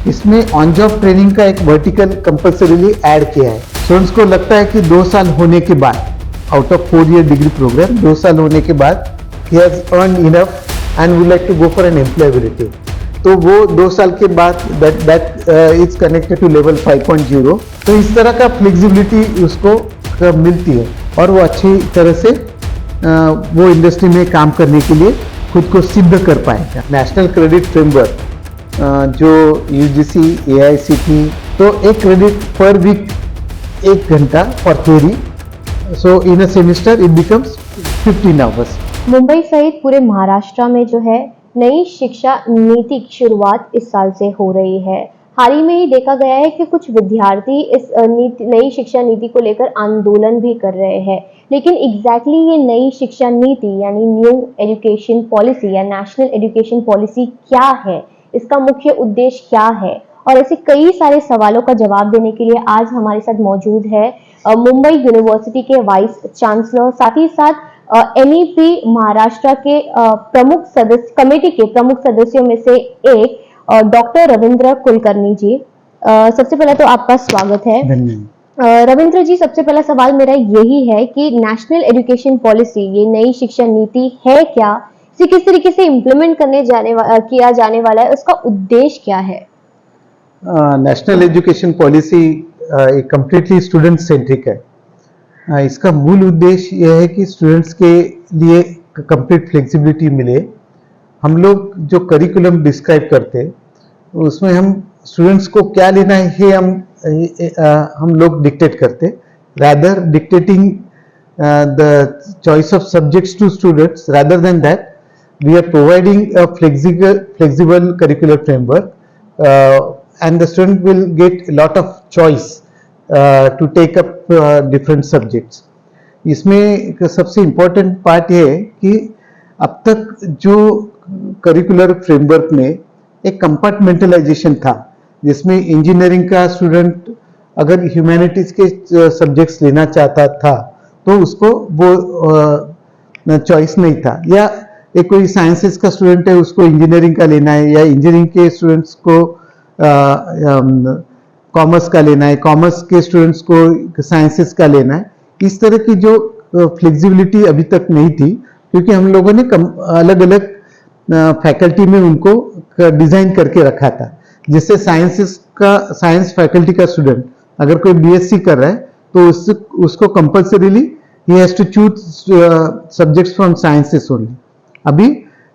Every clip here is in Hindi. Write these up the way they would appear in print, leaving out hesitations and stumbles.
इसमें ऑन जॉब ट्रेनिंग का एक वर्टिकल कंपल्सरीली ऐड किया है। स्टूडेंट्स को लगता है कि 2 साल होने के बाद, out of 4 year degree program, 2 साल होने के बाद he has earned enough and would like to go for an employability, तो वो 2 साल के बाद that is connected to level 5.0। तो इस तरह का फ्लेक्सिबिलिटी उसको मिलती है और वो अच्छी तरह से वो इंडस्ट्री में काम करने के लिए खुद को सिद्ध कर पाएगा। नेशनल क्रेडिट फ्रेमवर्क जो UGC, AICTE, तो 1 क्रेडिट पर वीक 1 घंटा for theory, so in a semester it becomes 15 hours. Mumbai सहित पूरे महाराष्ट्र में जो है नई शिक्षा नीति की शुरुआत इस साल से हो रही है। हाल ही में ही देखा गया है कि कुछ विद्यार्थी इस नई शिक्षा नीति को लेकर आंदोलन भी कर रहे हैं, लेकिन एग्जैक्टली ये नई शिक्षा नीति यानी न्यू एजुकेशन पॉलिसी या नेशनल एजुकेशन पॉलिसी क्या है, इसका मुख्य उद्देश्य क्या है, और ऐसे कई सारे सवालों का जवाब देने के लिए आज हमारे साथ मौजूद है मुंबई यूनिवर्सिटी के वाइस चांसलर, साथ ही साथ NEP महाराष्ट्र के प्रमुख सदस्य कमेटी के प्रमुख सदस्यों में से एक डॉक्टर रविंद्र कुलकर्णी जी। सबसे पहले तो आपका स्वागत है। रविंद्र जी, सबसे पहला सवाल मेरा यही है कि नेशनल एजुकेशन पॉलिसी, ये नई शिक्षा नीति है क्या, इसे किस तरीके से इम्प्लीमेंट किया जाने वाला है, उसका उद्देश्य क्या है? नेशनल एजुकेशन पॉलिसी एक कंप्लीटली स्टूडेंट सेंट्रिक है। इसका मूल उद्देश्य यह है कि स्टूडेंट्स के लिए कंप्लीट फ्लेक्सिबिलिटी मिले। हम लोग जो करिकुलम डिस्क्राइब करते हैं उसमें हम स्टूडेंट्स को क्या लेना है ये हम लोग डिक्टेट करते, rather dictating the choice of subjects to students. Rather than that, we are providing a flexible curricular framework, and the student will get a lot of choice to take up different subjects. इसमें सबसे इम्पोर्टेंट पार्ट ये है कि अब तक जो करिकुलर फ्रेमवर्क में एक कंपार्टमेंटलाइजेशन था, जिसमें इंजीनियरिंग का स्टूडेंट अगर ह्यूमैनिटीज के सब्जेक्ट्स लेना चाहता था तो उसको वो चॉइस नहीं था, या एक कोई साइंसेस का स्टूडेंट है उसको इंजीनियरिंग का लेना है, या इंजीनियरिंग के स्टूडेंट्स को कॉमर्स का लेना है, कॉमर्स के स्टूडेंट्स को साइंसेस का लेना है। इस तरह की जो फ्लेक्सिबिलिटी अभी तक नहीं थी, क्योंकि हम लोगों ने अलग अलग फैकल्टी में उनको डिजाइन करके रखा था, जिससे साइंस फैकल्टी का स्टूडेंट अगर कोई BSc कर रहा है तो उसको कंपल्सरीली ही has to choose subjects from sciences only. अभी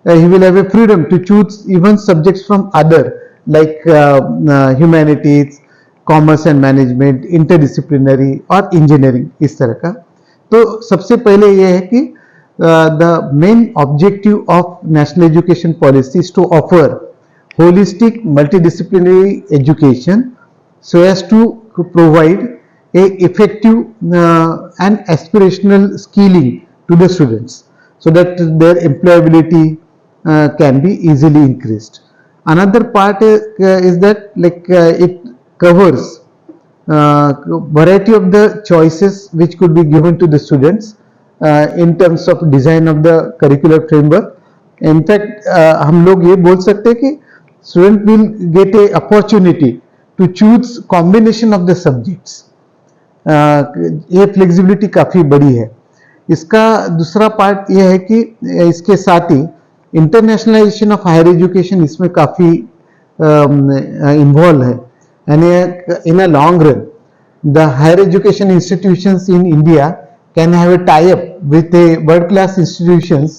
he will have a freedom to choose even subjects from other like humanities, commerce and management, interdisciplinary और इंजीनियरिंग, इस तरह का। तो सबसे पहले यह है कि the main objective of national education policy is to offer holistic multidisciplinary education so as to provide a effective and aspirational skilling to the students so that their employability can be easily increased. Another part is that it covers variety of the choices which could be given to the students in terms of design of the curricular framework. In fact, हम लोग ये बोल सकते हैं कि student will get a opportunity to choose combination of the subjects. ये flexibility काफी बड़ी है। इसका दूसरा पार्ट ये है कि इसके साथ ही इंटरनेशनलाइजेशन ऑफ हायर एजुकेशन इसमें काफी इन्वॉल्व है, यानी in a long run the higher education institutions in India can have a tie-up with a world-class institutions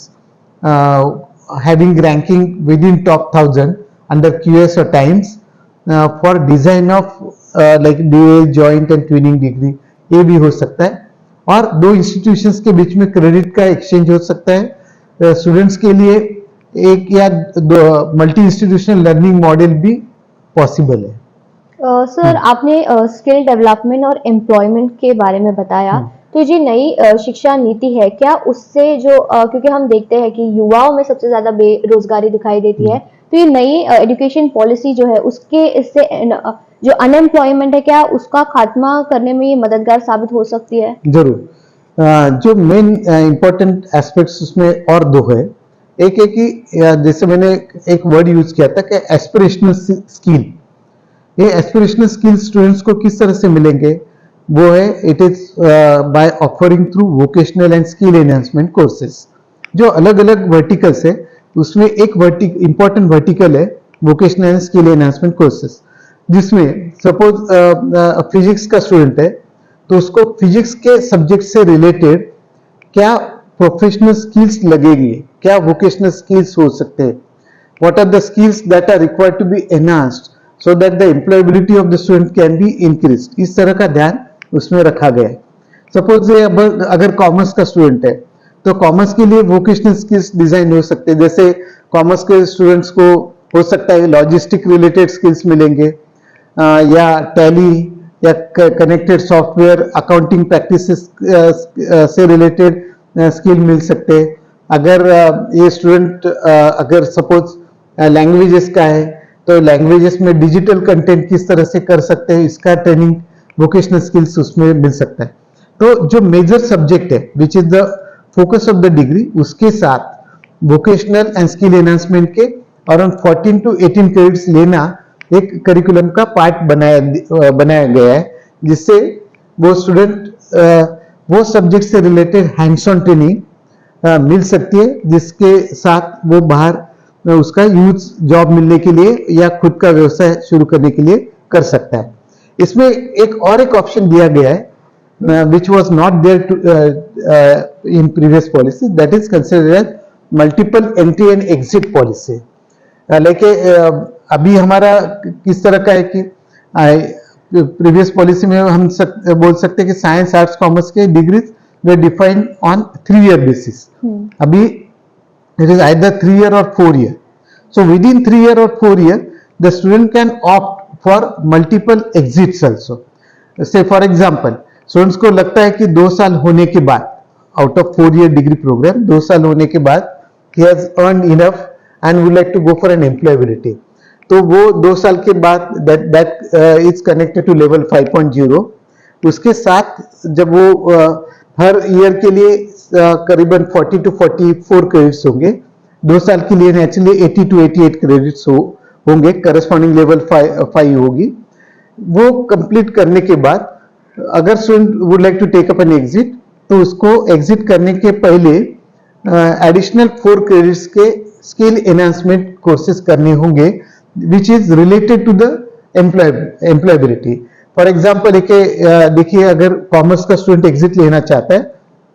having ranking within top 1000 under QS or Times for design of like dual, joint and twinning degree, ये भी हो सकता है। और 2 institutions के बीच में क्रेडिट का एक्सचेंज हो सकता है। स्टूडेंट्स के लिए एक या 2 मल्टी इंस्टीट्यूशनल लर्निंग मॉडल भी पॉसिबल है। सर, आपने स्किल डेवलपमेंट और एम्प्लॉयमेंट के बारे में बताया, तो ये नई शिक्षा नीति है क्या उससे जो क्योंकि हम देखते हैं कि युवाओं में सबसे ज्यादा बेरोजगारी दिखाई देती है, तो ये नई एजुकेशन पॉलिसी जो है उसके इससे जो अनएम्प्लॉयमेंट है क्या उसका खात्मा करने में ये मददगार साबित हो सकती है? जरूर। जो मेन इंपॉर्टेंट एस्पेक्ट्स उसमें और 2 है। एक है कि जैसे मैंने एक वर्ड यूज किया था कि एस्पिरेशनल स्किल, ये एस्पिरेशनल स्किल्स स्टूडेंट्स को किस तरह से मिलेंगे, वो है it is by offering through vocational and skill enhancement courses. जो अलग अलग वर्टिकल्स है उसमें एक इंपॉर्टेंट वर्टिकल है vocational and skill enhancement courses, जिसमें सपोज फिजिक्स का स्टूडेंट है तो उसको फिजिक्स के सब्जेक्ट से रिलेटेड क्या प्रोफेशनल स्किल्स लगेगी, क्या वोकेशनल स्किल्स हो सकते हैं, what are the skills that are required to be enhanced so that the employability of the student can be increased। इस तरह का ध्यान उसमें रखा गया है। सपोज अगर कॉमर्स का स्टूडेंट है तो कॉमर्स के लिए वोकेशनल स्किल्स डिजाइन हो सकते हैं, जैसे कॉमर्स के स्टूडेंट्स को हो सकता है लॉजिस्टिक रिलेटेड स्किल्स मिलेंगे, या टैली या कनेक्टेड सॉफ्टवेयर अकाउंटिंग प्रैक्टिसेस से रिलेटेड स्किल मिल सकते हैं। अगर ये स्टूडेंट अगर सपोज लैंग्वेजेस का है तो लैंग्वेजेस में डिजिटल कंटेंट किस तरह से कर सकते हैं, इसका ट्रेनिंग वोकेशनल स्किल्स उसमें मिल सकता है। तो जो मेजर सब्जेक्ट है which is the focus of the degree, उसके साथ वोकेशनल एंड स्किल एनहांसमेंट के अराउंड 14 to 18 क्रेडिट्स लेना एक करिकुलम का पार्ट बनाया गया है, जिससे वो स्टूडेंट वो सब्जेक्ट से रिलेटेड हैंड्स ऑन ट्रेनिंग मिल सकती है, जिसके साथ वो बाहर उसका यूज जॉब मिलने के लिए या खुद का व्यवसाय शुरू करने के लिए कर सकता है। इसमें एक ऑप्शन दिया गया है which was not there in previous policy, that is considered as multiple entry and exit policy. लेकिन अभी हमारा किस तरह का है कि प्रीवियस पॉलिसी में हम बोल सकते हैं कि साइंस आर्ट्स कॉमर्स के degrees way defined on 3 year basis. अभी it is either 3 year or 4 year. So within 3 year or 4 year, the student can opt for multiple exits also. Say for example, students को लगता है कि 2 साल होने के बाद, out of 4 year degree program, 2 साल होने के बाद he has earned enough and would like to go for an employability. तो वो 2 साल के बाद that is connected to level 5.0. उसके साथ जब वो हर ईयर के लिए करीबन 40 to 44 क्रेडिट्स होंगे, 2 साल के लिए नेचुरली 80 to 88 क्रेडिट्स होंगे, करस्पॉन्डिंग लेवल 5 होगी। वो कंप्लीट करने के बाद अगर student would like to take up an exit, तो उसको एग्जिट करने के पहले एडिशनल 4 क्रेडिट्स के स्किल एनहांसमेंट कोर्सेज करने होंगे which is related to the employability. For example देखिए अगर कॉमर्स का स्टूडेंट एग्जिट लेना चाहता है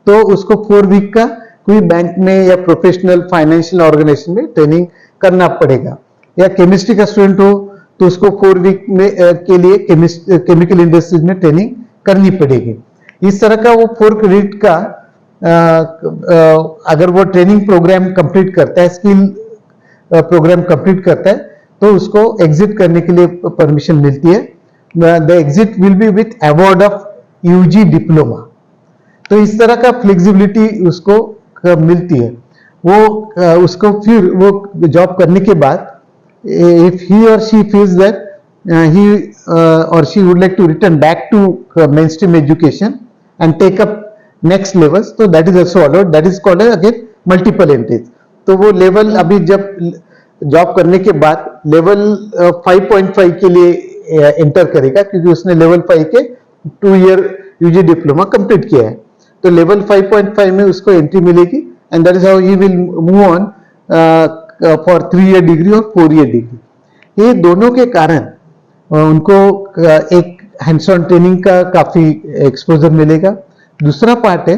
तो उसको 4 वीक का कोई बैंक में या प्रोफेशनल फाइनेंशियल ऑर्गेनाइजेशन में ट्रेनिंग करना पड़ेगा, या केमिस्ट्री का स्टूडेंट हो तो उसको 4 वीक में के लिए केमिकल इंडस्ट्रीज में ट्रेनिंग करनी पड़ेगी। इस तरह का वो 4 क्रेडिट का अगर वो ट्रेनिंग प्रोग्राम कंप्लीट करता है, स्किल प्रोग्राम कंप्लीट करता है, तो उसको एग्जिट करने के लिए परमिशन मिलती है। The exit will be with award of UG diploma. तो इस तरह का फ्लेक्सिबिलिटी उसको मिलती है। वो उसको फिर वो जॉब करने के बाद इफ ही और she feels that he or she would like to return back to mainstream education and take up next levels, so that is also allowed, that is called again multiple entries। तो वो लेवल अभी जब जॉब करने के बाद लेवल 5.5 के लिए एंटर करेगा, क्योंकि उसने लेवल 5 के 2 year यूजी डिप्लोमा कंप्लीट किया है, तो लेवल 5.5 में उसको एंट्री मिलेगी and that is how he will move on for 3 year degree और 4 year डिग्री। ये दोनों के कारण उनको एक हैंड्स ऑन ट्रेनिंग का काफी एक्सपोजर मिलेगा। दूसरा पार्ट है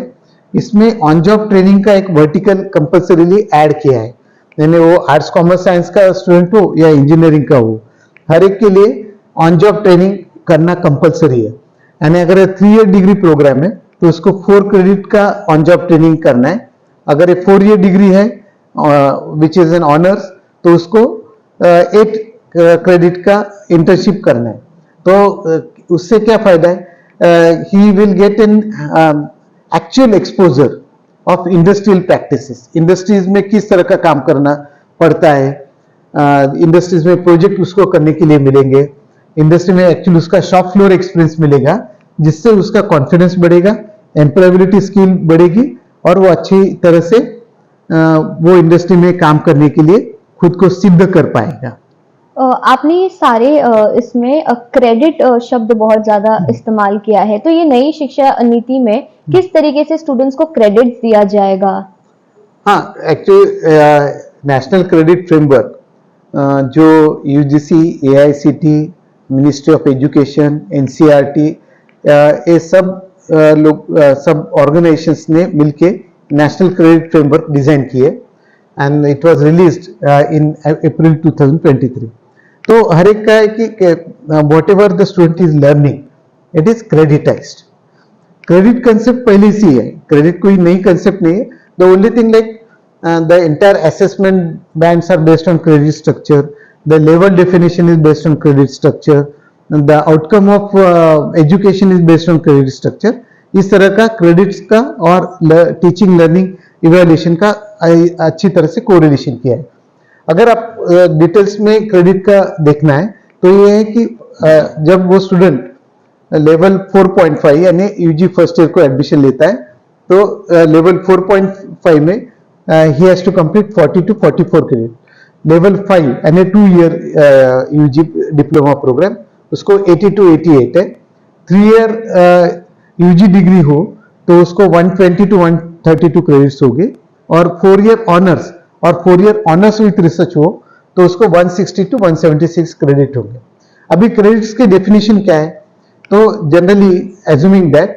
इसमें ऑन जॉब ट्रेनिंग का एक वर्टिकल कंपल्सरीली ऐड किया है, यानी वो आर्ट्स कॉमर्स साइंस का स्टूडेंट हो या इंजीनियरिंग का हो, हर एक के लिए ऑन जॉब ट्रेनिंग करना कंपल्सरी है। यानी अगर 3 year डिग्री प्रोग्राम है तो उसको 4 क्रेडिट का ऑन जॉब ट्रेनिंग करना है। अगर ये 4 year डिग्री है विच इज एन ऑनर्स, तो उसको 8 क्रेडिट का इंटर्नशिप करना है। तो उससे क्या फायदा है, he will get an actual exposure of industrial practices. Industries में किस तरह का काम करना पड़ता है, इंडस्ट्रीज में प्रोजेक्ट उसको करने के लिए मिलेंगे, इंडस्ट्री में एक्चुअली उसका शॉप फ्लोर एक्सपीरियंस मिलेगा, जिससे उसका कॉन्फिडेंस बढ़ेगा, एम्प्लॉयबिलिटी स्किल बढ़ेगी और वो अच्छी तरह से वो इंडस्ट्री में काम करने के लिए खुद को सिद्ध कर पाएगा। आपने ये सारे इसमें क्रेडिट शब्द बहुत ज़्यादा इस्तेमाल किया है, तो ये नई शिक्षा नीति में किस तरीके से स्टूडेंट्स को क्रेडिट दिया जाएगा? हाँ, एक्चुअली नेशनल क्रेडिट फ्रेमवर्क जो UGC, AICTE, ministry of education, NCERT, ये सब सब ऑर्गेनाइजेशंस ने मिलके नेशनल क्रेडिट फ्रेमवर्क डिजाइन किए and it was released in April 2023. तो हर एक का है कि whatever the student is learning it is creditized. Credit concept पहले से ही है, क्रेडिट कोई नई कंसेप्ट नहीं है. The only thing like the entire assessment bands are based on credit structure, the level definition is based on credit structure, and the outcome of education is based on credit structure. इस तरह का क्रेडिट्स का और टीचिंग लर्निंग इवेल्युएशन का अच्छी तरह से कोरिलेशन किया है. अगर आप डिटेल्स में क्रेडिट का देखना है तो ये है कि जब वो स्टूडेंट लेवल 4.5 यानी यूजी फर्स्ट ईयर को एडमिशन लेता है तो लेवल 4.5 में he has to complete 40 to 44 credit. Level 5 यानी 2-year UG डिप्लोमा प्रोग्राम उसको 80 to 88 है. 3-year UG डिग्री हो तो उसको 120 to 132 क्रेडिट्स होंगे और 4-year ऑनर्स और 4-year ऑनर्स विथ रिसर्च हो तो उसको 160 to 176 क्रेडिट होंगे. अभी क्रेडिट्स के डेफिनेशन क्या है? तो जनरली एज्यूमिंग दैट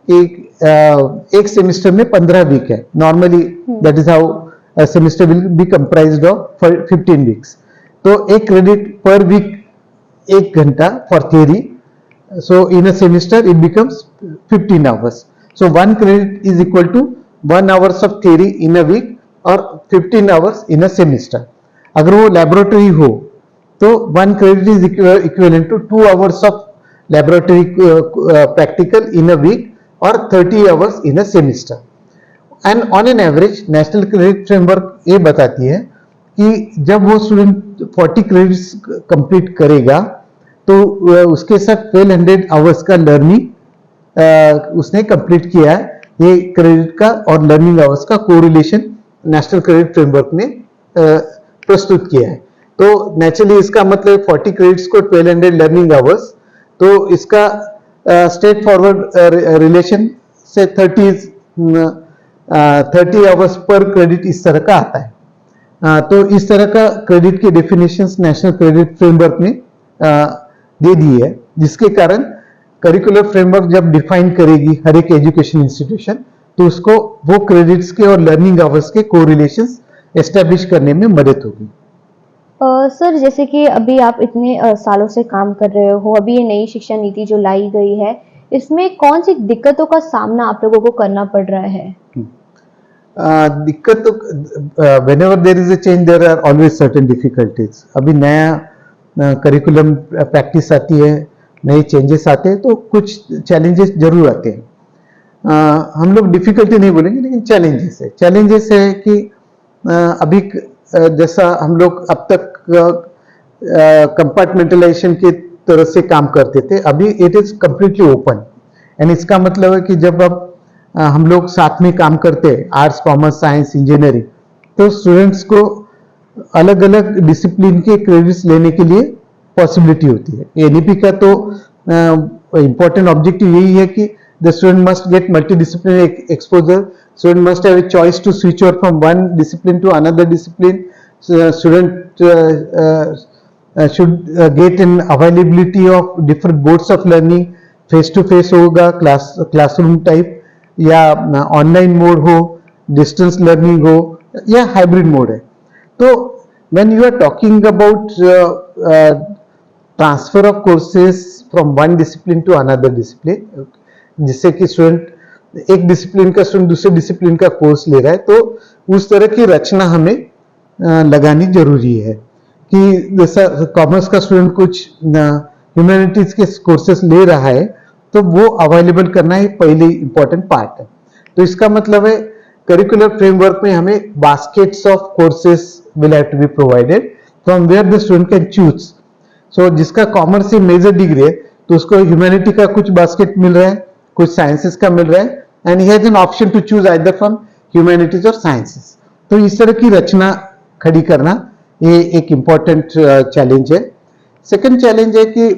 एक सेमेस्टर में 15 वीक है. Normally that is how semester will be comprised of 15 weeks. तो एक क्रेडिट पर वीक 1 घंटा for theory. So in a semester it becomes 15 hours. So 1 credit is equal to 1 hours of theory in a week और 15 आवर्स इन अ सेमेस्टर. अगर वो लेबोरेटरी हो तो 1 credit is equivalent to 2 hours of laboratory practical in a week और 30 hours in a semester. And on an average national credit framework ये बताती है कि जब वो स्टूडेंट 40 क्रेडिट्स कंप्लीट करेगा तो उसके साथ 1200 आवर्स का लर्निंग उसने कंप्लीट किया है. ये क्रेडिट का और लर्निंग आवर्स का कोरिलेशन नेशनल क्रेडिट फ्रेमवर्क ने प्रस्तुत किया है. तो नेचुरली इसका मतलब 40 क्रेडिट्स को 1200 लर्निंग आवर्स, तो इसका स्ट्रेट फॉरवर्ड रिलेशन से 30 आवर्स पर क्रेडिट इस तरह का आता है. तो इस तरह का क्रेडिट की डेफिनेशंस नेशनल क्रेडिट फ्रेमवर्क ने दे दी है, जिसके कारण करिकुलर फ्रेमवर्क जब डिफाइन करेगी हर एक एजुकेशन इंस्टीट्यूशन तो उसको वो क्रेडिट्स के और लर्निंग आवर्स के कोरिलेशंस एस्टेब्लिश करने में मदद होगी. सर, जैसे कि अभी आप इतने सालों से काम कर रहे हो, अभी ये नई शिक्षा नीति जो लाई गई है, इसमें कौन सी दिक्कतों का सामना आप लोगों को करना पड़ रहा है? दिक्कत तो whenever there is a change there are always certain difficulties. अभी नया करिकुलम प्रैक्टिस आती है, नए चेंजेस आते हैं तो कुछ चैलेंजेस जरूर आते हैं. हम लोग डिफिकल्टी नहीं बोलेंगे लेकिन चैलेंजेस है कि अभी जैसा हम लोग अब तक कंपार्टमेंटलाइजेशन की तरह से काम करते थे, अभी it is completely open. And इसका मतलब है कि जब अब हम लोग साथ में काम करते हैं, आर्ट्स, कॉमर्स, साइंस, इंजीनियरिंग, तो स्टूडेंट्स को अलग अलग डिसिप्लिन के क्रेडिट्स लेने के लिए पॉसिबिलिटी होती है. एनईपी का तो इंपॉर्टेंट ऑब्जेक्टिव यही है कि the student must get multidisciplinary exposure. Student must have a choice to switch over from one discipline to another discipline. Student should get an availability of different modes of learning. face to face होगा, classroom type, या ऑनलाइन मोड हो, डिस्टेंस लर्निंग हो, या हाइब्रिड मोड है. तो when you are talking about transfer of courses from one discipline to another discipline, जिससे कि स्टूडेंट एक डिसिप्लिन का स्टूडेंट दूसरे डिसिप्लिन का कोर्स ले रहा है, तो उस तरह की रचना हमें लगानी जरूरी है कि जैसा कॉमर्स का स्टूडेंट कुछ ह्यूमैनिटीज के कोर्सेस ले रहा है तो वो अवेलेबल करना ही पहले इंपॉर्टेंट पार्ट है. तो इसका मतलब है करिकुलर फ्रेमवर्क में हमें baskets of courses will have to be provided from where the student can choose. So जिसका कॉमर्स से मेजर डिग्री है तो उसको ह्यूमैनिटी का कुछ बास्केट मिल रहा है, कुछ साइंसेस का मिल रहा है, and he has an option to choose either from humanities और साइंसेस. तो इस तरह की रचना खड़ी करना ये एक इंपॉर्टेंट चैलेंज है. सेकंड चैलेंज है कि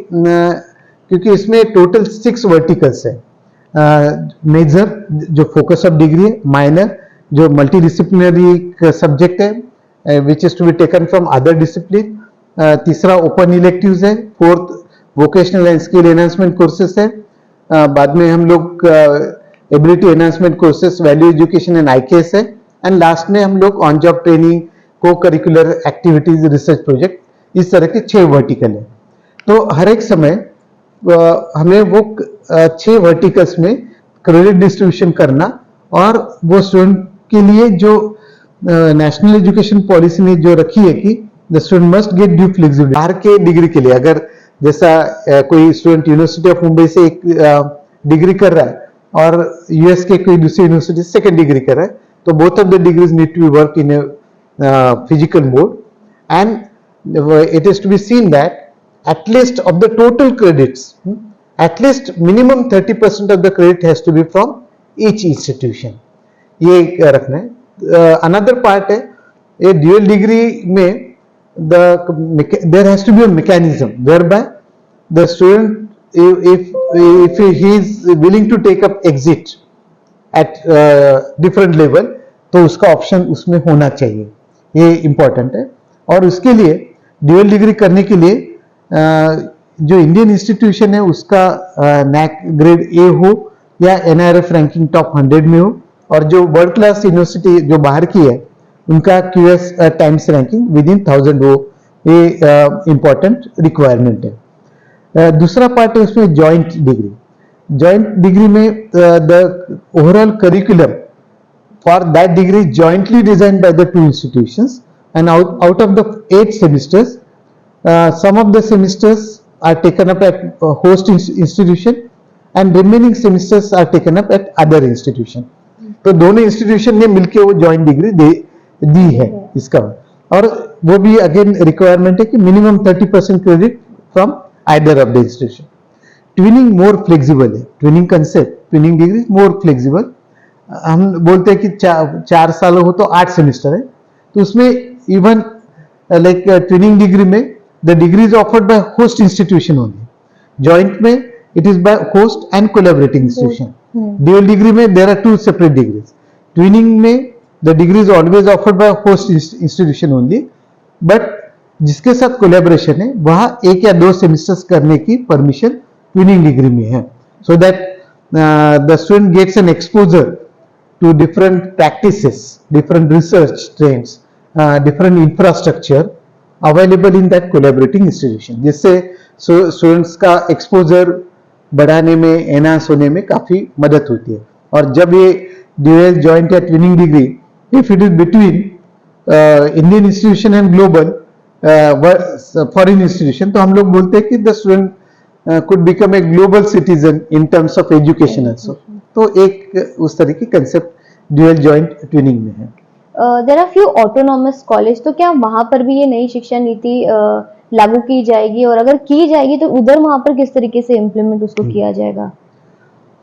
क्योंकि इसमें टोटल 6 वर्टिकल्स है, मेजर जो फोकस ऑफ डिग्री है, माइनर जो मल्टीडिसिप्लिनरी सब्जेक्ट है which is to be taken from other discipline, तीसरा ओपन इलेक्टिव्स है, fourth vocational and skill enhancement courses है, बाद में हम लोग ability enhancement courses, value education and IKS है, एंड लास्ट में हम लोग ऑन जॉब ट्रेनिंग, को करिकुलर एक्टिविटीज, रिसर्च प्रोजेक्ट, इस तरह के 6 वर्टिकल है। तो हर एक समय हमें वो 6 वर्टिकल्स में क्रेडिट डिस्ट्रीब्यूशन करना, और वो स्टूडेंट के लिए जो नेशनल एजुकेशन पॉलिसी ने जो रखी है कि the student must get due flexibility. बाहर के डिग्री के लिए अगर जैसा कोई स्टूडेंट यूनिवर्सिटी ऑफ मुंबई से एक डिग्री कर रहा है और यूएस के कोई दूसरी यूनिवर्सिटी से सेकेंड डिग्री कर रहा है, तो both of the degrees need to be work in physical mode, and it is to be seen that at least of the total credits, at least minimum 30% of the credit has to be from each institution. ये रखना है। Another part है, a dual degree में there has to be a mechanism whereby the student, if he is willing to take up exit at different level, तो उसका ऑप्शन उसमें होना चाहिए, ये important है। और उसके लिए ड्यूअल डिग्री करने के लिए जो इंडियन इंस्टीट्यूशन है उसका नैक ग्रेड ए हो या एनआरएफ रैंकिंग टॉप 100 में हो, और जो वर्ल्ड क्लास यूनिवर्सिटी जो बाहर की है उनका QS times ranking with in 1000 हो, ये इंपॉर्टेंट रिक्वायरमेंट है। दूसरा पार्ट है उसमें जॉइंट डिग्री। जॉइंट डिग्री में the overall curriculum for that degree jointly designed by the 2 institutions, and out of the 8 semesters, some of the semesters are taken up at host institution and remaining semesters are taken up at other institution. तो दोनों इंस्टीट्यूशन ने मिलकर वो जॉइंट डिग्री दी है इसका, और वो भी अगेन रिक्वायरमेंट है कि minimum 30% credit from either of the institution. Twinning more flexible है, twinning concept, twinning degree more flexible. हम बोलते हैं कि 4 साल हो तो 8 सेमिस्टर है, तो उसमें इवन लाइक ट्विनिंग डिग्री में the degree is offered by host institution only. Joint में it is by host and collaborating institution. Dual degree में there are 2 separate degrees. Twinning में the degree is always offered by host institution only, but जिसके साथ collaboration है वहाँ 1 या 2 semesters करने की permission twinning degree में है, so that the student gets an exposure to different practices, different research trends, different infrastructure available in that collaborating institution, जिससे स्टूडेंट्स का एक्सपोजर बढ़ाने में, एनहांस होने में काफी मदद होती है। और जब ये ड्यूअल, जॉइंट या twinning degree if it is between Indian institution and global foreign institution, तो हम लोग बोलते हैं कि the student could become a global citizen in terms of education also. तो एक उस तरह की कंसेप्ट ड्यूअल, जॉइंट, ट्विनिंग में है। There are few autonomous college, तो क्या वहां पर भी ये नई शिक्षा नीति लागू की जाएगी, और अगर की जाएगी तो उधर वहां पर किस तरीके से इम्प्लीमेंट उसको किया जाएगा?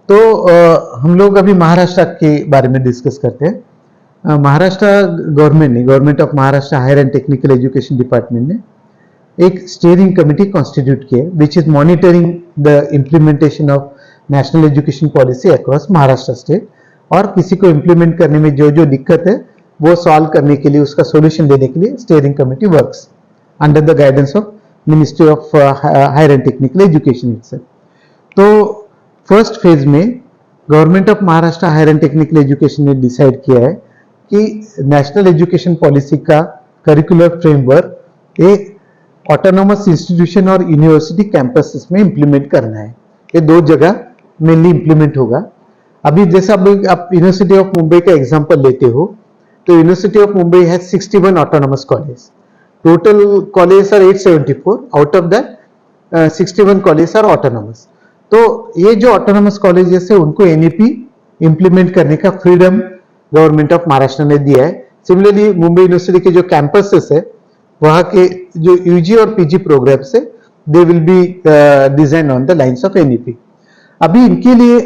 तो हम लोग अभी महाराष्ट्र के बारे में डिस्कस करते हैं। महाराष्ट्र गवर्नमेंट ने, government of Maharashtra higher and technical education department ने एक स्टीयरिंग कमेटी कॉन्स्टिट्यूट की है which is monitoring the implementation of national education policy across Maharashtra state, और किसी को इम्प्लीमेंट करने में जो जो दिक्कत है वो सॉल्व करने के लिए, उसका सॉल्यूशन देने के लिए steering committee works under the guidance of ministry of higher and technical education itself. तो फर्स्ट फेज में government of Maharashtra higher and technical education ने डिसाइड किया है कि नेशनल एजुकेशन पॉलिसी का करिकुलर फ्रेमवर्क एक ऑटोनॉमस इंस्टीट्यूशन और यूनिवर्सिटी कैंपसेस में इंप्लीमेंट करना है। ये 2 जगह मेनली इंप्लीमेंट होगा। अभी जैसा आप यूनिवर्सिटी ऑफ मुंबई का एग्जाम्पल लेते हो, तो university of Mumbai has 61 autonomous colleges. Total colleges are 874. Out of that, 61 colleges are autonomous. तो ये जो autonomous colleges है उनको NEP implement करने का freedom गवर्नमेंट ऑफ महाराष्ट्र ने दिया है। सिमिलरली मुंबई यूनिवर्सिटी के जो कैंपसेस है वहाँ के जो यूजी और पीजी प्रोग्राम्स है they will be design on the lines of NEP। अभी इनके लिए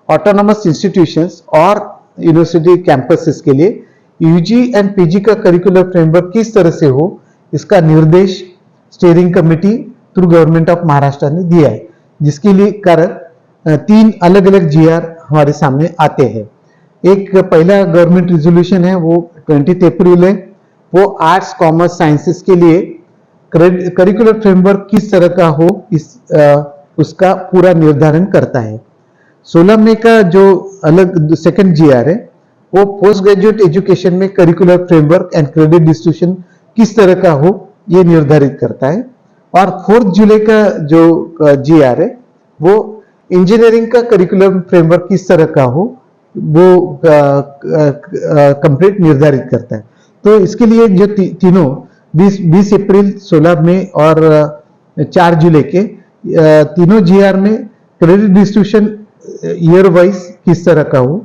ऑटोनॉमस इंस्टीट्यूशंस और यूनिवर्सिटी कैंपसेस के लिए यूजी एंड पीजी का करिकुलर फ्रेमवर्क किस तरह से हो, इसका निर्देश steering committee through government of Maharashtra ने दिया है, जिसके लिए कारण 3 अलग अलग जीआर हमारे सामने आते हैं। एक पहला गवर्नमेंट रिजोल्यूशन है, वो 20 अप्रैल है, वो आर्ट्स कॉमर्स साइंसेस के लिए करिकुलर फ्रेमवर्क किस तरह का हो उसका पूरा निर्धारण करता है। 16 मई का जो अलग सेकंड जीआर है, वो पोस्ट ग्रेजुएट एजुकेशन में curricular framework and credit distribution किस तरह का हो ये निर्धारित करता है। और 4 जुलाई का जो जीआर है, वो इंजीनियरिंग का करिकुलम फ्रेमवर्क किस तरह का हो वो कंप्लीट निर्धारित करता है। तो इसके लिए जो तीनों 20 अप्रैल, 16 मई और 4 जुलाई के तीनों जीआर में क्रेडिट डिस्ट्रीब्यूशन ईयर वाइज किस तरह का हो,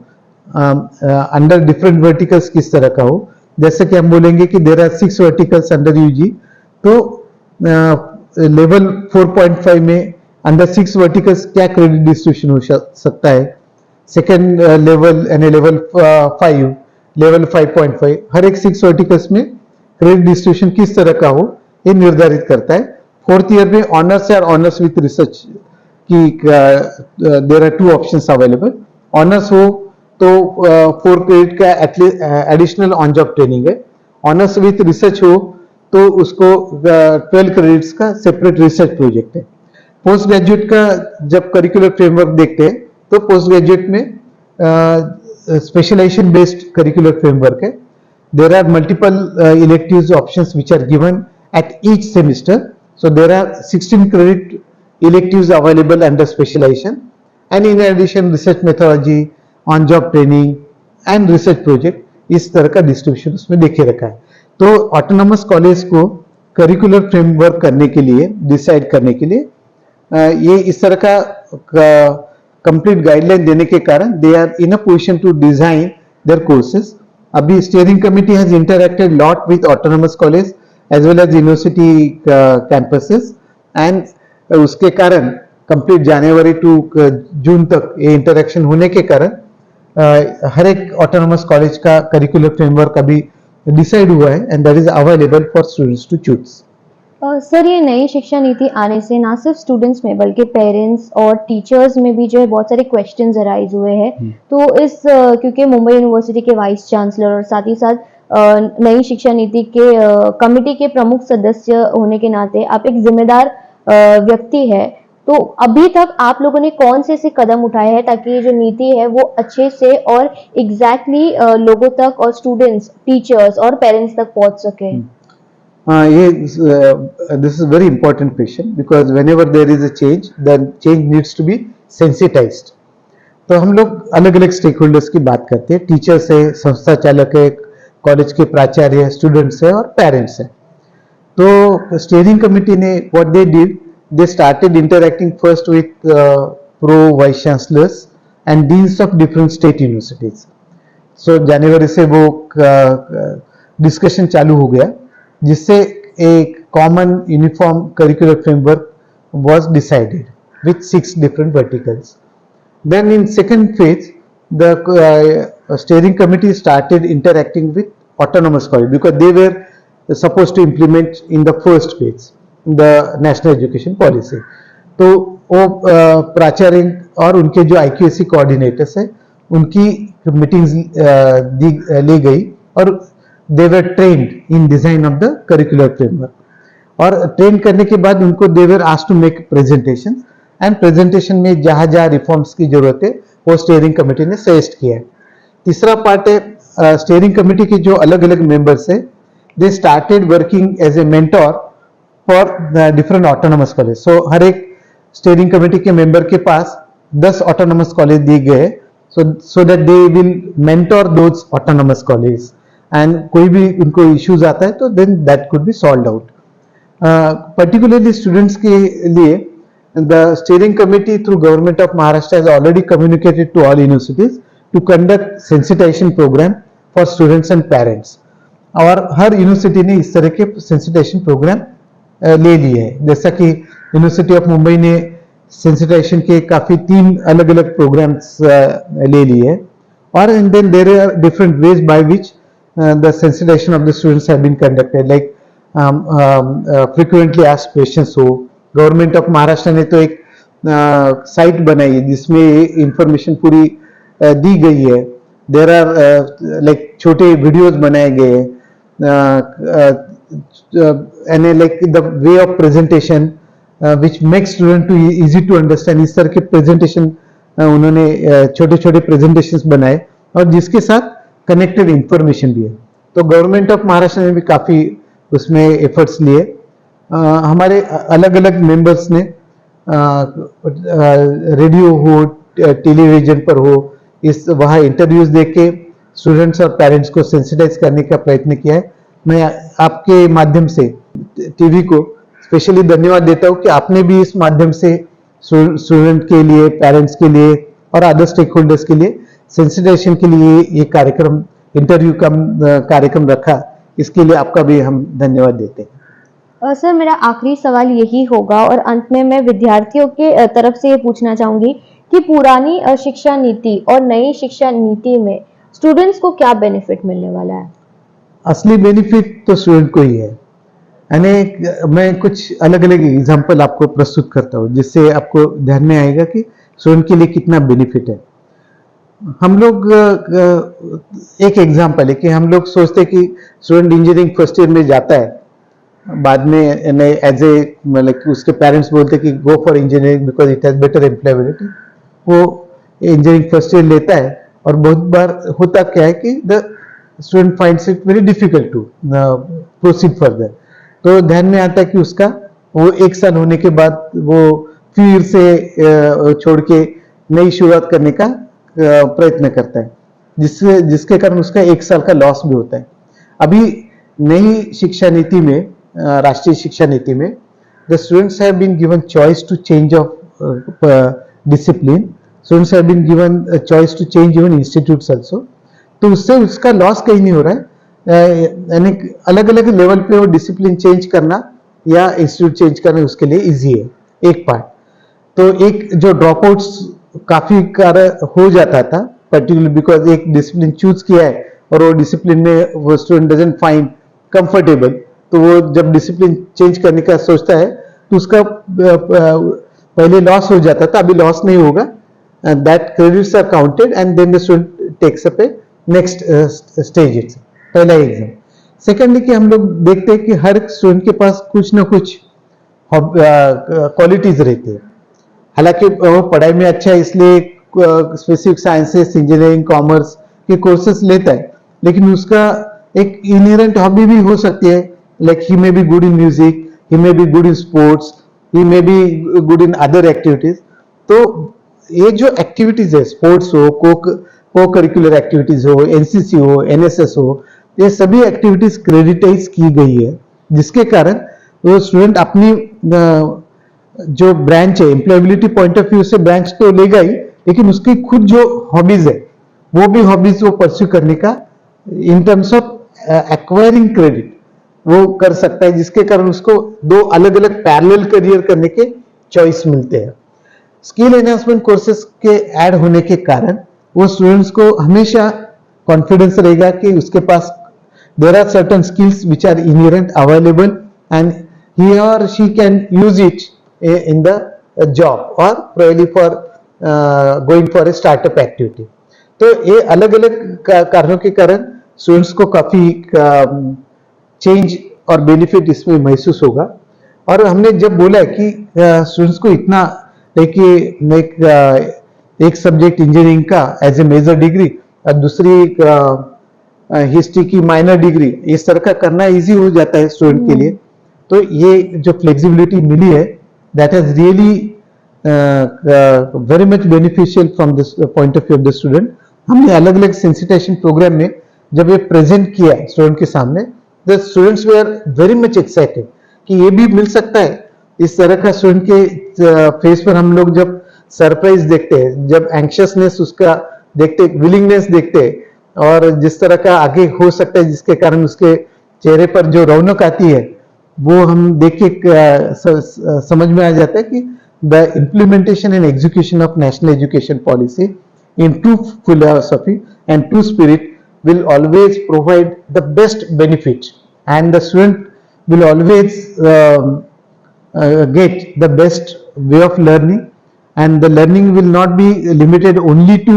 अंडर डिफरेंट वर्टिकल्स किस तरह का हो। जैसे कि हम बोलेंगे कि there are 6 verticals under UG, तो लेवल 4.5 में अंडर 6 वर्टिकल्स क्या क्रेडिट डिस्ट्रीब्यूशन हो सकता है। सेकेंड लेवल यानी लेवल 5, लेवल 5.5, हर एक 6 वर्टिकल्स में क्रेडिट डिस्ट्रीब्यूशन किस तरह का हो ये निर्धारित करता है। 4th ईयर में ऑनर्स और ऑनर्स विथ रिसर्च की there are 2 options available. Honours हो तो 4 क्रेडिट का एडिशनल ऑन जॉब ट्रेनिंग है। ऑनर्स विथ रिसर्च हो तो उसको 12 क्रेडिट्स का सेपरेट रिसर्च प्रोजेक्ट है। पोस्ट ग्रेजुएट का जब करिकुलर फ्रेमवर्क देखते हैं तो पोस्ट ग्रेजुएट में स्पेशलाइजेशन बेस्ड करिकुलर फ्रेमवर्क है। There are multiple electives options which are given at each semester, so there are 16 credit electives available under specialization, and in addition research methodology, on job training and research project, इस तरह का डिस्ट्रीब्यूशन उसमें देखे रखा है। तो ऑटोनॉमस कॉलेज को करिकुलर फ्रेमवर्क करने के लिए, डिसाइड करने के लिए ये इस तरह का कंप्लीट गाइडलाइन देने के कारण they are in a position to design their courses. अभी steering committee has interacted lot with autonomous college as well as university campuses, and उसके कारण कंप्लीट जनवरी टू जून तक ये इंटरेक्शन होने के कारण हर एक ऑटोनॉमस कॉलेज का करिकुलर फ्रेमवर्क अभी डिसाइड हुआ है, and that is available for students to choose. Sir, ये नई शिक्षा नीति आने से ना सिर्फ स्टूडेंट्स में बल्कि पेरेंट्स और टीचर्स में भी जो है बहुत सारे क्वेश्चंस अराइज हुए हैं। तो इस क्योंकि मुंबई यूनिवर्सिटी के वाइस चांसलर और साथ ही साथ नई शिक्षा नीति के कमेटी के प्रमुख सदस्य होने के नाते आप एक जिम्मेदार व्यक्ति है, तो अभी तक आप लोगों ने कौन से ऐसे कदम उठाए हैं ताकि ये जो नीति है वो अच्छे से और एग्जैक्टली लोगों तक और स्टूडेंट्स, टीचर्स और पेरेंट्स तक पहुंच सके? This is a very important question because whenever there is a change, the change needs to be sensitized. तो हम लोग अलग अलग स्टेक होल्डर्स की बात करते हैं, टीचर्स है, संस्था चालक है, कॉलेज के प्राचार्य है, स्टूडेंट्स है और पेरेंट्स है। तो स्टीयरिंग कमेटी ने what they did, they started interacting first with pro vice chancellors and deans of different state universities. So जनवरी से वो डिस्कशन चालू हो गया, जिससे एक common uniform curricular framework was decided with 6 different verticals. Then in second phase, the steering committee started interacting with autonomous college because they were supposed to implement in the first phase the national education policy. तो वो प्राचार्य और उनके जो IQAC कोऑर्डिनेटर्स है उनकी मीटिंग्स ली गई और they were trained in design of the curricular framework, और ट्रेन करने के बाद उनको they were asked to make presentation, and presentation में जहां जहां रिफॉर्म्स की जरूरत है वो स्टीयरिंग कमेटी ने सजेस्ट किया है। तीसरा पार्ट है स्टीयरिंग कमेटी के जो अलग अलग मेंबर्स है, they started working as a mentor for the different autonomous college. So हर एक स्टीयरिंग कमेटी के मेंबर के पास 10 ऑटोनॉमस कॉलेज दिए गए, so that they will mentor those autonomous college, and कोई भी उनको इश्यूज आता है तो then that could be solved out. Particularly students के लिए the steering committee through government of Maharashtra has already communicated to all universities to conduct sensitization program for students and parents, और हर यूनिवर्सिटी ने इस तरह के सेंसिटाइजेशन प्रोग्राम ले लिए हैं। जैसा कि यूनिवर्सिटी ऑफ मुंबई ने सेंसिटाइजेशन के काफी 3 अलग अलग प्रोग्राम्स ले लिए हैं, और then there are different ways by which the sensitization of the students have been conducted, like frequently asked questions हो। गवर्नमेंट ऑफ महाराष्ट्र ने तो एक साइट बनाई है जिसमें इंफॉर्मेशन पूरी दी गई है। देर आर लाइक छोटे वीडियोस बनाए गए हैं, and like the way of presentation which makes student to easy to understand. इस तरह के प्रेजेंटेशन उन्होंने छोटे छोटे प्रेजेंटेशंस बनाए और जिसके साथ कनेक्टेड इंफॉर्मेशन भी है। तो गवर्नमेंट ऑफ महाराष्ट्र ने भी काफी उसमें एफर्ट्स लिए। हमारे अलग अलग मेंबर्स ने रेडियो हो, टेलीविजन पर हो, इस वहाँ इंटरव्यूज देके स्टूडेंट्स और पेरेंट्स को सेंसिटाइज करने का प्रयत्न किया है। मैं आपके माध्यम से टीवी को स्पेशली धन्यवाद देता हूँ कि आपने भी इस माध्यम से स्टूडेंट के लिए, पेरेंट्स के लिए और अदर स्टेक होल्डर्स के लिए सेंसिटाइजेशन के लिए ये कार्यक्रम, इंटरव्यू का कार्यक्रम रखा। इसके लिए आपका भी हम धन्यवाद देते हैं। सर, मेरा आखिरी सवाल यही होगा और अंत में मैं विद्यार्थियों के तरफ से ये पूछना चाहूंगी कि पुरानी शिक्षा नीति और नई शिक्षा नीति में स्टूडेंट्स को क्या बेनिफिट मिलने वाला है? असली बेनिफिट तो स्टूडेंट को ही है। यानी मैं कुछ अलग अलग एग्जाम्पल आपको प्रस्तुत करता हूँ जिससे आपको ध्यान में आएगा कि स्टूडेंट के लिए कितना बेनिफिट है। हम लोग एक एग्जाम्पल है कि हम लोग सोचते हैं कि स्टूडेंट इंजीनियरिंग फर्स्ट ईयर में जाता है, बाद में एज ए मतलब उसके पेरेंट्स बोलते हैं कि go for engineering because it has better employability. वो इंजीनियरिंग फर्स्ट ईयर लेता है और बहुत बार होता क्या है कि the student finds it very difficult to proceed further. तो ध्यान में आता है कि उसका वो एक साल होने के बाद वो फिर से छोड़ के नई शुरुआत करने का प्रयत्न करता है, जिसके कारण उसका एक साल का लॉस भी होता है। अभी नई शिक्षा नीति में, राष्ट्रीय शिक्षा नीति में, the students have been given choice to change of discipline, students have been given choice to change even institutes also. तो उससे उसका लॉस कहीं नहीं हो रहा है। यानी अलग अलग लेवल पे वो डिसिप्लिन चेंज करना या इंस्टीट्यूट चेंज करना उसके लिए इजी है, एक पार्ट। तो एक जो ड्रॉप आउट्स काफी कार्य हो जाता था, पर्टिकुलर बिकॉज एक डिसिप्लिन चूज किया है और वो डिसिप्लिन में वो स्टूडेंट डजंट फाइंड कंफर्टेबल, तो वो जब डिसिप्लिन चेंज करने का सोचता है तो उसका पहले लॉस हो जाता था, अभी लॉस नहीं होगा। That credits are counted and then the student takes up a next stage. It's पहला एग्जाम। सेकेंडली कि हम लोग देखते हैं कि हर स्टूडेंट के पास कुछ ना कुछ क्वालिटीज रहती है। हालांकि वो पढ़ाई में अच्छा है इसलिए स्पेसिफिक साइंसेस, इंजीनियरिंग, कॉमर्स के कोर्सेस लेता है, लेकिन उसका एक इनहेरेंट हॉबी भी हो सकती है। Like he may be good in music, he may be good in sports, he may be good in other activities. तो ये जो एक्टिविटीज है, स्पोर्ट्स हो, को करिकुलर एक्टिविटीज हो, एनसीसी हो, एनएसएस हो, ये सभी एक्टिविटीज क्रेडिटाइज की गई है, जिसके कारण वो स्टूडेंट अपनी जो ब्रांच है, एम्प्लॉयबिलिटी पॉइंट ऑफ व्यू से ब्रांच तो लेगा ही, लेकिन उसकी खुद जो हॉबीज है वो भी हॉबीज वो परस्यू करने का in terms of acquiring credit वो कर सकता है, जिसके कारण उसको दो अलग अलग पैरेलल करियर करने के चॉइस मिलते हैं। स्किल एनहांसमेंट कोर्सेज के ऐड होने के कारण वो स्टूडेंट्स को हमेशा कॉन्फिडेंस रहेगा कि उसके पास there are certain skills which are inherent available and he और she can use it in the job or probably for going for a startup activity। तो ये अलग अलग कारणों के कारण स्टूडेंट्स को काफी चेंज और बेनिफिट इसमें महसूस होगा। और हमने जब बोला है कि स्टूडेंट्स को इतना एक सब्जेक्ट इंजीनियरिंग का एज ए मेजर डिग्री और दूसरी हिस्ट्री की माइनर डिग्री, इस तरह का करना इजी हो जाता है स्टूडेंट के लिए। तो ये जो फ्लेक्सिबिलिटी मिली है, that is really very much beneficial from this point of view of the student। हमने अलग अलग सेंसिटाइजेशन प्रोग्राम में जब ये प्रेजेंट किया स्टूडेंट के सामने, the students were very much excited कि ये भी मिल सकता है। इस तरह का स्टूडेंट के फेस पर हम लोग जब सरप्राइज देखते हैं, जब एंक्शियसनेस उसका देखते, विलिंगनेस देखते हैं, और जिस तरह का आगे हो सकता है जिसके कारण उसके चेहरे पर जो रौनक आती है, वो हम देख के समझ में आ जाता है कि the implementation and execution of national education policy in true philosophy and true spirit will always provide the best benefit, and the student will always get the best way of learning, and the learning will not be limited only to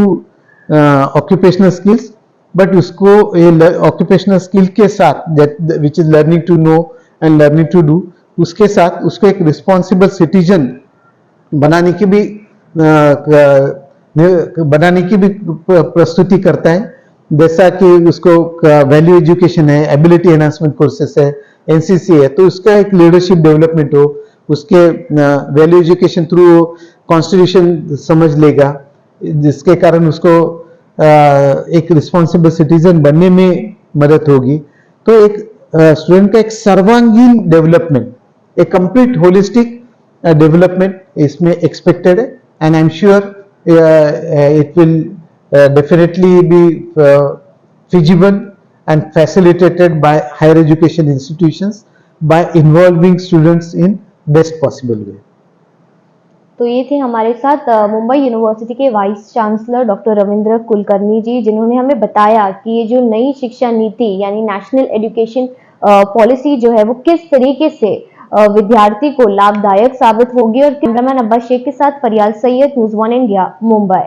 occupational skills, but उसको ये occupational skill के साथ, that which is learning to know and learning to do, उसके साथ उसको एक responsible citizen बनाने की भी प्रस्तुति करता है, जैसा कि उसको वैल्यू एजुकेशन है, एबिलिटी एनहांसमेंट कोर्सेस है, एनसीसी है, तो उसका एक लीडरशिप डेवलपमेंट हो, उसके वैल्यू एजुकेशन थ्रू कॉन्स्टिट्यूशन समझ लेगा, जिसके कारण उसको एक रिस्पॉन्सिबल सिटीजन बनने में मदद होगी। तो एक स्टूडेंट का एक सर्वांगीण डेवलपमेंट, एक कंप्लीट होलिस्टिक डेवलपमेंट इसमें एक्सपेक्टेड है, and I am sure it will definitely be feasible and facilitated by higher education institutions by involving students in best possible way. तो ये थे हमारे साथ मुंबई यूनिवर्सिटी के vice chancellor doctor Ravindra Kulkarni ji, जिन्होंने हमें बताया कि ये जो नई शिक्षा नीति यानी नेशनल एजुकेशन पॉलिसी जो है वो किस तरीके से विद्यार्थी को लाभदायक साबित होगी। और कैमरामैन अब्बास शेख के साथ फरियाल सैयद, न्यूज़ 1 इंडिया, मुंबई।